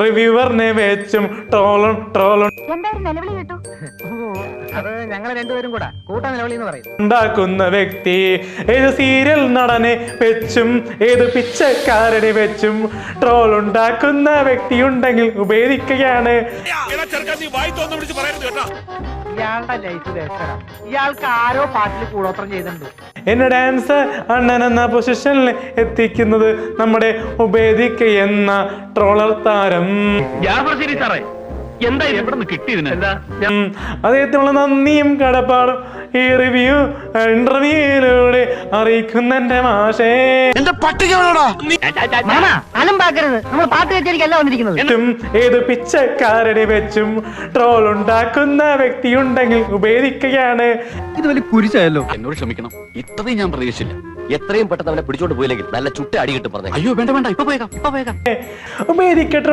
റിവ്യൂവറിനെ വെച്ചും ട്രോളും അത് ഞങ്ങൾ രണ്ടുപേരും കൂടെ കൂട്ടാൻ നിലവിളി എന്ന് പറയും. ഉണ്ടാക്കുന്ന വ്യക്തി ഏത് സീരിയൽ നടനെ വെച്ചും ഏത് പിച്ചക്കാരനെ വെച്ചും ട്രോൾ ഉണ്ടാക്കുന്ന വ്യക്തി ഉണ്ടെങ്കിൽ ഉപേദിക്കുകയാണ്. ഇയാളുടെ ലൈഫ് വേസ്റ്ററാ. ഇയാൾക്ക് ആരോ പാട്ടിൽ കൂടോത്രം ചെയ്തിട്ടുണ്ട്. എന്നെ ഡാൻസ് അണ്ണൻ എന്ന പൊസിഷനിൽ എത്തിക്കുന്നത് നമ്മുടെ ഉപേദിക്ക എന്ന ട്രോളർ താരം. എന്താ എവിടെ നിന്ന് കിട്ടിയതിന്? അദ്ദേഹത്തിനുള്ള നന്ദിയും കടപ്പാടും ഈ ഇന്റർവ്യൂയിലൂടെ അറിയിക്കുന്ന എന്റെ മാഷേ. അലമ്പാക്കരുത്, നമ്മൾ പാട്ട് കച്ചേരിക്കല്ല വന്നിരിക്കുന്നത്. ഏത് പിച്ചക്കാരനെ വെച്ചും ട്രോൾ ഉണ്ടാക്കുന്ന വ്യക്തി ഉണ്ടെങ്കിൽ ഉപേദിക്കുകയാണ്. ഇത് വലിയ കുരിശായല്ലോ. എന്നോട് ക്ഷമിക്കണം, ഇത്രയും ഞാൻ പ്രതീക്ഷിച്ചില്ല. എത്രയും പെട്ടെന്ന് അവനെ പിടിച്ചോണ്ട് പോയില്ലെങ്കിൽ നല്ല ചുട്ട അടി കിട്ടും പറഞ്ഞു. അയ്യോ വേണ്ട വേണ്ട, ഇപ്പൊ പോയേക്കാം. ഉപേദിക്കട്ടെ.